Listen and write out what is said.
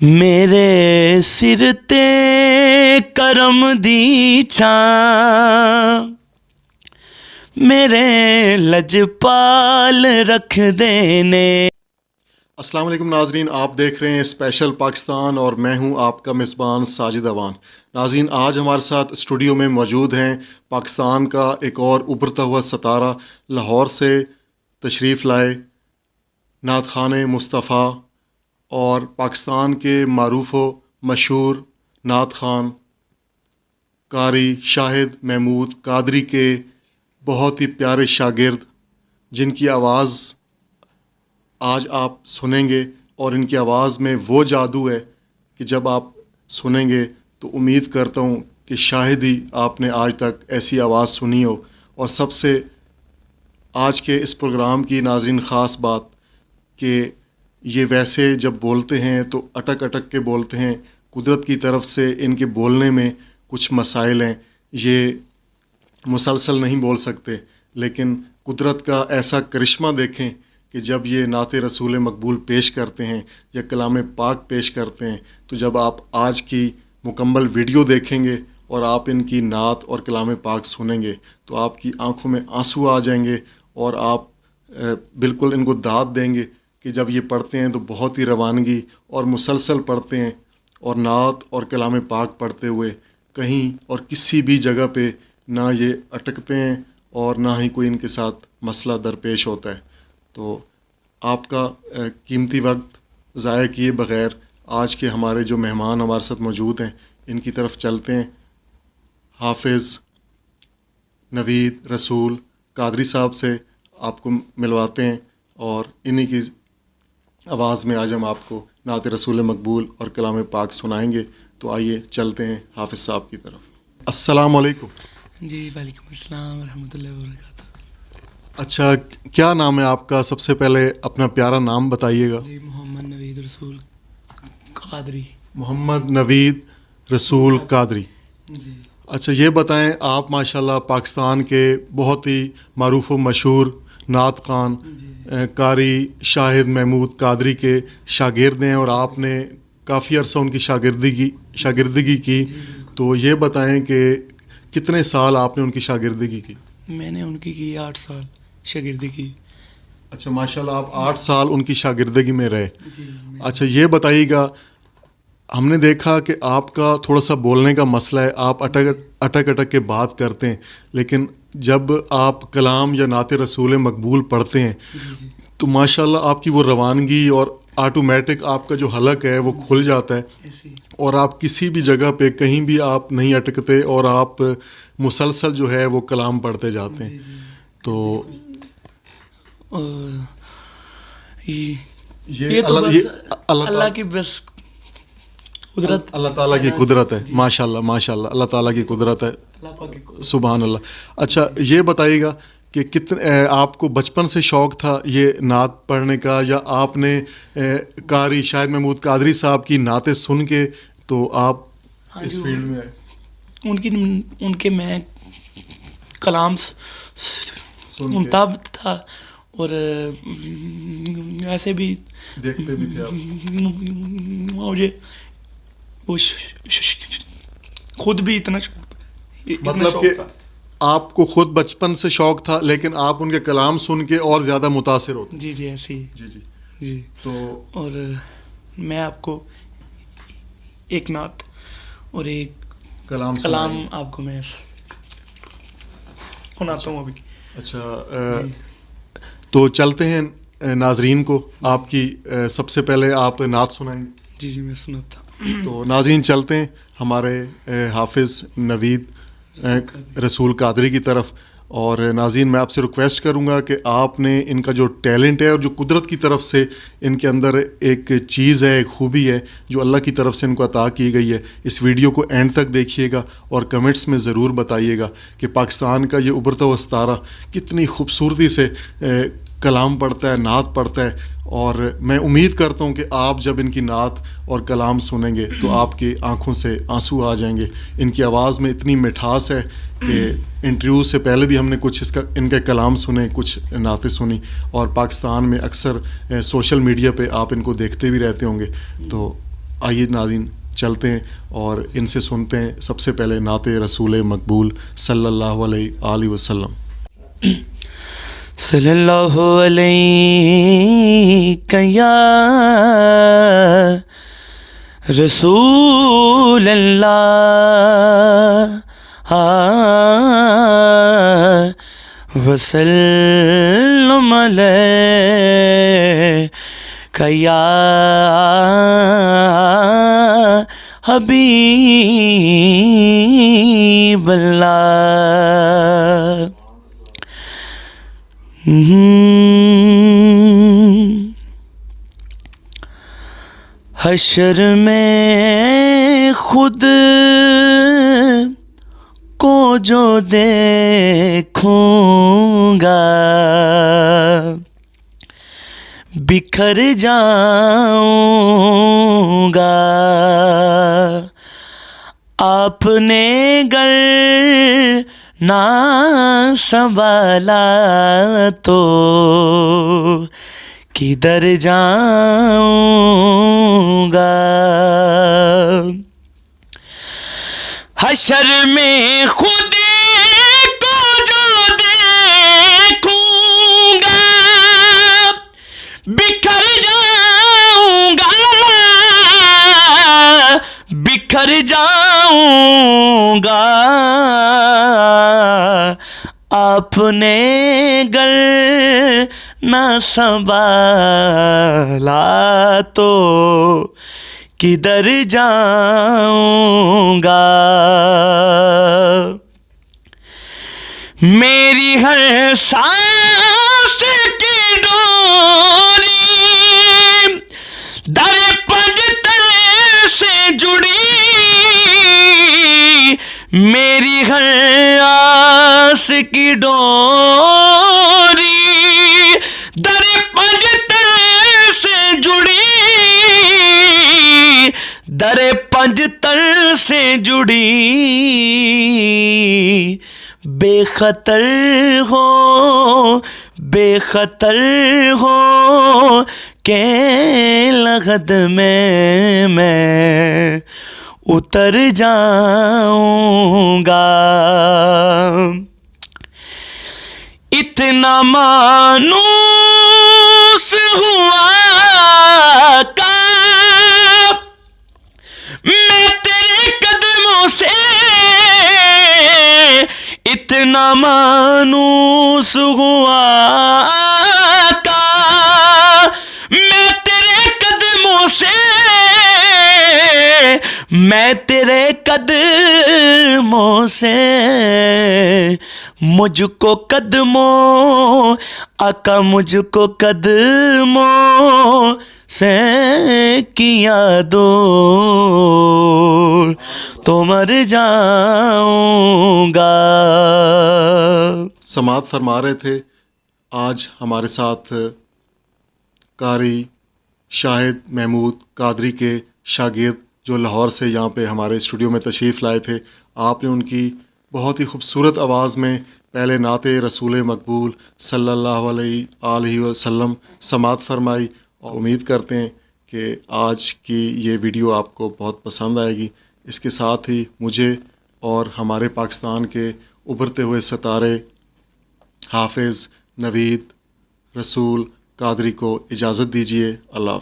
میرے سر تے کرم دی چھاں میرے لجپال رکھ دینے۔ السلام علیکم ناظرین، آپ دیکھ رہے ہیں اسپیشل پاکستان اور میں ہوں آپ کا میزبان ساجد اوان۔ ناظرین، آج ہمارے ساتھ اسٹوڈیو میں موجود ہیں پاکستان کا ایک اور ابھرتا ہوا ستارہ، لاہور سے تشریف لائے نعت خوان مصطفیٰ اور پاکستان کے معروف و مشہور نعت خوان قاری شاہد محمود قادری کے بہت ہی پیارے شاگرد، جن کی آواز آج آپ سنیں گے، اور ان کی آواز میں وہ جادو ہے کہ جب آپ سنیں گے تو امید کرتا ہوں کہ شاید ہی آپ نے آج تک ایسی آواز سنی ہو۔ اور سب سے آج کے اس پروگرام کی ناظرین خاص بات کہ یہ ویسے جب بولتے ہیں تو اٹک اٹک کے بولتے ہیں، قدرت کی طرف سے ان کے بولنے میں کچھ مسائل ہیں، یہ مسلسل نہیں بول سکتے، لیکن قدرت کا ایسا کرشمہ دیکھیں کہ جب یہ نعت رسول مقبول پیش کرتے ہیں یا کلام پاک پیش کرتے ہیں، تو جب آپ آج کی مکمل ویڈیو دیکھیں گے اور آپ ان کی نعت اور کلام پاک سنیں گے تو آپ کی آنکھوں میں آنسو آ جائیں گے، اور آپ بالکل ان کو داد دیں گے کہ جب یہ پڑھتے ہیں تو بہت ہی روانگی اور مسلسل پڑھتے ہیں، اور نعت اور کلام پاک پڑھتے ہوئے کہیں اور کسی بھی جگہ پہ نہ یہ اٹکتے ہیں اور نہ ہی کوئی ان کے ساتھ مسئلہ درپیش ہوتا ہے۔ تو آپ کا قیمتی وقت ضائع کیے بغیر آج کے ہمارے جو مہمان ہمارے ساتھ موجود ہیں ان کی طرف چلتے ہیں۔ حافظ نوید رسول قادری صاحب سے آپ کو ملواتے ہیں، اور انہی کی آواز میں آج ہم آپ کو نعت رسول مقبول اور کلام پاک سنائیں گے۔ تو آئیے چلتے ہیں حافظ صاحب کی طرف۔ السلام علیکم۔ جی وعلیکم السلام ورحمۃ اللہ وبرکاتہ۔ اچھا، کیا نام ہے آپ کا؟ سب سے پہلے اپنا پیارا نام بتائیے گا۔ جی محمد نوید رسول قادری۔ محمد نوید رسول قادری۔ جی اچھا، یہ بتائیں، آپ ماشاءاللہ پاکستان کے بہت ہی معروف و مشہور نعت خوان قاری شاہد محمود قادری کے شاگرد ہیں، اور آپ نے کافی عرصہ ان کی شاگردگی کی، تو یہ بتائیں کہ کتنے سال آپ نے ان کی شاگردگی کی؟ میں نے ان کی 8 سال شاگردگی۔ اچھا، ماشاءاللہ آپ 8 سال ان کی شاگردگی میں رہے۔ جی اچھا، یہ بتائیے گا، ہم نے دیکھا کہ آپ کا تھوڑا سا بولنے کا مسئلہ ہے، آپ اٹک کے بات کرتے ہیں، لیکن جب آپ کلام یا نعت رسول مقبول پڑھتے ہیں تو ماشاءاللہ آپ کی وہ روانگی اور آٹومیٹک آپ کا جو حلق ہے وہ کھل جاتا ہے، اور آپ کسی بھی جگہ پہ کہیں بھی آپ نہیں اٹکتے، اور آپ مسلسل جو ہے وہ کلام پڑھتے جاتے ہیں۔ تو یہ اللہ کی بس قدرت، اللہ تعالیٰ کی قدرت ہے، ماشاءاللہ ماشاءاللہ، اللہ تعالیٰ کی قدرت ہے، سبحان اللہ۔ اچھا، یہ بتائیے گا کہ آپ کو بچپن سے شوق تھا یہ نعت پڑھنے کا، یا آپ نے قاری شاہد محمود قادری صاحب کی نعتیں سن کے تو آپ اس فیلڈ میں آئے؟ ان کے میں کلام سنتا تھا، اور ایسے بھی دیکھتے بھی تھے آپ؟ مجھے وہ خود بھی اتنا شوق تھا، مطلب کہ آپ کو خود بچپن سے شوق تھا، لیکن آپ ان کے کلام سن کے اور زیادہ متاثر ہوتے؟ جی جی ایسے ہی۔ جی جی جی، تو اور میں آپ کو ایک نعت اور ایک کلام آپ کو میں سناتا ہوں ابھی۔ اچھا، تو چلتے ہیں ناظرین کو، آپ کی سب سے پہلے آپ نعت سنائیں گے؟ جی جی میں سناتا ہوں۔ تو ناظرین چلتے ہیں ہمارے حافظ نوید رسول قادری کی طرف، اور ناظرین میں آپ سے ریکویسٹ کروں گا کہ آپ نے ان کا جو ٹیلنٹ ہے اور جو قدرت کی طرف سے ان کے اندر ایک چیز ہے، ایک خوبی ہے جو اللہ کی طرف سے ان کو عطا کی گئی ہے، اس ویڈیو کو اینڈ تک دیکھیے گا اور کمنٹس میں ضرور بتائیے گا کہ پاکستان کا یہ ابھرتا ہوا ستارہ کتنی خوبصورتی سے کلام پڑھتا ہے، نعت پڑھتا ہے، اور میں امید کرتا ہوں کہ آپ جب ان کی نعت اور کلام سنیں گے تو آپ کی آنکھوں سے آنسو آ جائیں گے۔ ان کی آواز میں اتنی مٹھاس ہے کہ انٹرویو سے پہلے بھی ہم نے کچھ ان کے کلام سنے، کچھ نعتیں سنی، اور پاکستان میں اکثر سوشل میڈیا پہ آپ ان کو دیکھتے بھی رہتے ہوں گے۔ تو آئیے ناظرین چلتے ہیں اور ان سے سنتے ہیں سب سے پہلے نعت رسول مقبول صلی اللہ علیہ وسلم. صلی اللہ علیہ یا رسول اللہ وسلم علیہ یا حبیب اللہ. حشر میں خود کو جو دیکھوں گا بکھر جاؤں گا. آپ نے گر نہ سنبھالا تو کدھر جاؤں گا. حشر میں خود کو جو دیکھوں گا بکھر جاؤں گا بکھر جاؤں گا. آپ نے گر نہ سنبھالا تو کدھر جاؤں گا. میری ہر سانس کی ڈوری در پنجتر سے جڑی میری ہر آس کی ڈوری در پنجتر سے جڑی در پنجتر سے جڑی بے خطر ہو کہ لغد میں اتر جاؤں گا. اتنا مانوس ہوا کا میں تیرے قدموں سے اتنا مانوس ہوا کا میں تیرے قدموں سے میں تیرے قدموں سے مجھ کو قدموں آقا مجھ کو قدموں سے کیا دور تو مر جاؤں گا. سماعت فرما رہے تھے آج ہمارے ساتھ قاری شاہد محمود قادری کے شاگرد جو لاہور سے یہاں پہ ہمارے اسٹوڈیو میں تشریف لائے تھے. آپ نے ان کی بہت ہی خوبصورت آواز میں پہلے نعت رسول مقبول صلی اللہ علیہ وسلم سماعت فرمائی اور امید کرتے ہیں کہ آج کی یہ ویڈیو آپ کو بہت پسند آئے گی. اس کے ساتھ ہی مجھے اور ہمارے پاکستان کے ابھرتے ہوئے ستارے حافظ نوید رسول قادری کو اجازت دیجیے. اللہ حافظ.